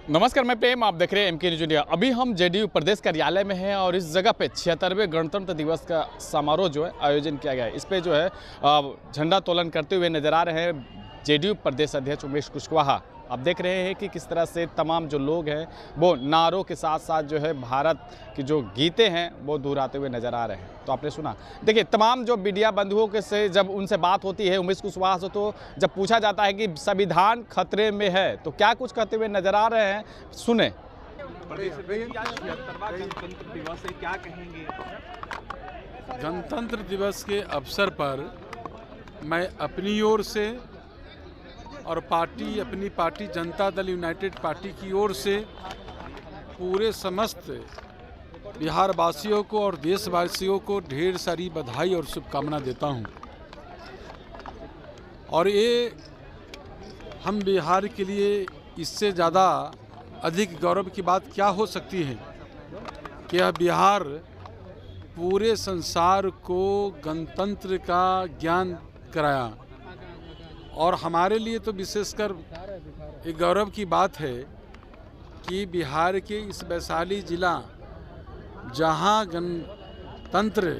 नमस्कार, मैं प्रेम, आप देख रहे हैं MK न्यूज़ इंडिया। अभी हम जेडीयू प्रदेश कार्यालय में हैं और इस जगह पे 76वें गणतंत्र दिवस का समारोह जो है आयोजन किया गया है। इस पे जो है झंडा तोलन करते हुए नजर आ रहे हैं जेडीयू प्रदेश अध्यक्ष उमेश कुशवाहा। आप देख रहे हैं कि किस तरह से तमाम जो लोग हैं वो नारों के साथ साथ जो है भारत की जो गीतें हैं वो दोहराते हुए नजर आ रहे हैं। तो आपने सुना, देखिए तमाम जो मीडिया बंधुओं के से जब उनसे बात होती है उमेश कुशवाहा से, तो जब पूछा जाता है कि संविधान खतरे में है तो क्या कुछ कहते हुए नजर आ रहे हैं, सुने। गणतंत्र दिवस के अवसर पर मैं अपनी ओर से और अपनी party Janata Dal United party की ओर से पूरे समस्त बिहार वासियों को और देशवासियों को ढेर सारी बधाई और शुभकामना देता हूं। और ये हम बिहार के लिए इससे ज़्यादा अधिक गौरव की बात क्या हो सकती है कि यह बिहार पूरे संसार को गणतंत्र का ज्ञान कराया। और हमारे लिए तो विशेषकर एक गौरव की बात है कि बिहार के इस वैशाली जिला जहां गणतंत्र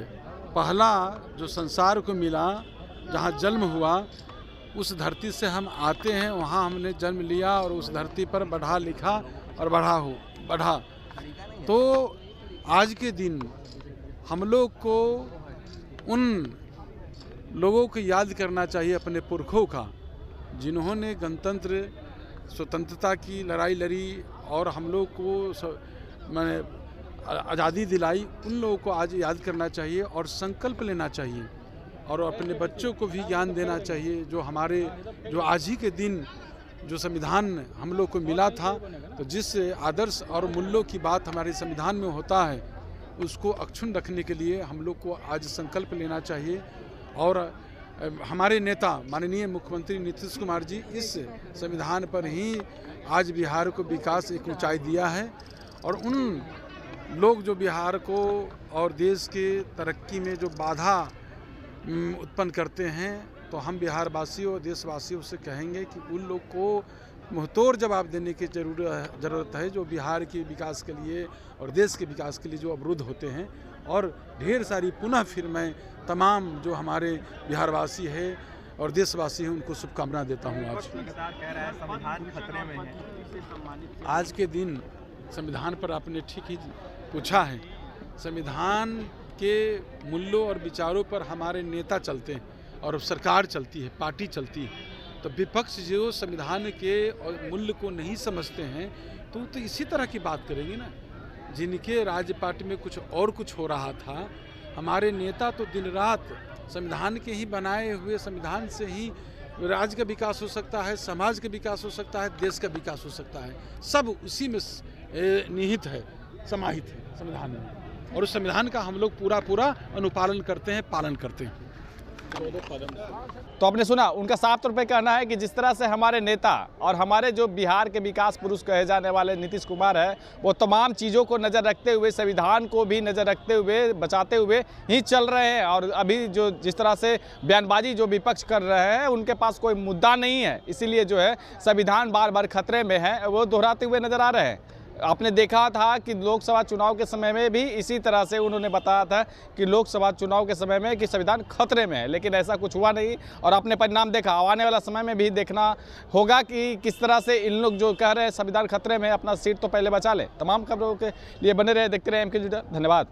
पहला जो संसार को मिला, जहां जन्म हुआ, उस धरती से हम आते हैं, वहां हमने जन्म लिया और उस धरती पर पढ़ा लिखा और बढ़ा। तो आज के दिन हम लोग को उन लोगों को याद करना चाहिए, अपने पुरखों का, जिन्होंने गणतंत्र स्वतंत्रता की लड़ाई लड़ी और हम लोग को मैंने आज़ादी दिलाई। उन लोगों को आज याद करना चाहिए और संकल्प लेना चाहिए और अपने बच्चों को भी ज्ञान देना चाहिए। जो आज ही के दिन जो संविधान हम लोग को मिला था, तो जिस आदर्श और मूल्यों की बात हमारे संविधान में होता है, उसको अक्षुण्ण रखने के लिए हम लोग को आज संकल्प लेना चाहिए। और हमारे नेता माननीय मुख्यमंत्री नीतीश कुमार जी इस संविधान पर ही आज बिहार को विकास एक ऊंचाई दिया है। और उन लोग जो बिहार को और देश के तरक्की में जो बाधा उत्पन्न करते हैं, तो हम बिहार वासियों और देशवासियों से कहेंगे कि उन लोग को मुंहतोड़ जवाब देने की ज़रूरत है, जो बिहार के विकास के लिए और देश के विकास के लिए जो अवरुद्ध होते हैं। और ढेर सारी पुनः फिर मैं तमाम जो हमारे बिहारवासी है और देशवासी हैं उनको शुभकामना देता हूँ। आज संविधान खतरे में है। आज के दिन संविधान पर आपने ठीक ही पूछा है। संविधान के मूल्यों और विचारों पर हमारे नेता चलते हैं और सरकार चलती है, पार्टी चलती है। तो विपक्ष जो संविधान के मूल्य को नहीं समझते हैं तो इसी तरह की बात करेंगे ना। जिनके राज्य पार्टी में कुछ हो रहा था, हमारे नेता तो दिन रात संविधान के ही बनाए हुए संविधान से ही राज्य का विकास हो सकता है, समाज का विकास हो सकता है, देश का विकास हो सकता है। सब उसी में निहित है, समाहित है संविधान में। और उस संविधान का हम लोग पूरा अनुपालन करते हैं, पालन करते हैं। तो आपने सुना, उनका साफ तौर पे कहना है कि जिस तरह से हमारे नेता और हमारे जो बिहार के विकास पुरुष कहे जाने वाले नीतीश कुमार है, वो तमाम चीज़ों को नज़र रखते हुए, संविधान को भी नज़र रखते हुए, बचाते हुए ही चल रहे हैं। और अभी जो जिस तरह से बयानबाजी जो विपक्ष कर रहे हैं, उनके पास कोई मुद्दा नहीं है, इसीलिए जो है संविधान बार बार खतरे में है, वो दोहराते हुए नजर आ रहे हैं। आपने देखा था कि लोकसभा चुनाव के समय में भी इसी तरह से उन्होंने बताया था कि लोकसभा चुनाव के समय में कि संविधान खतरे में है, लेकिन ऐसा कुछ हुआ नहीं और आपने परिणाम देखा। आने वाला समय में भी देखना होगा कि किस तरह से इन लोग जो कह रहे हैं संविधान खतरे में, अपना सीट तो पहले बचा ले। तमाम खबरों के लिए बने रहे, देखते रहे MK न्यूज़। धन्यवाद।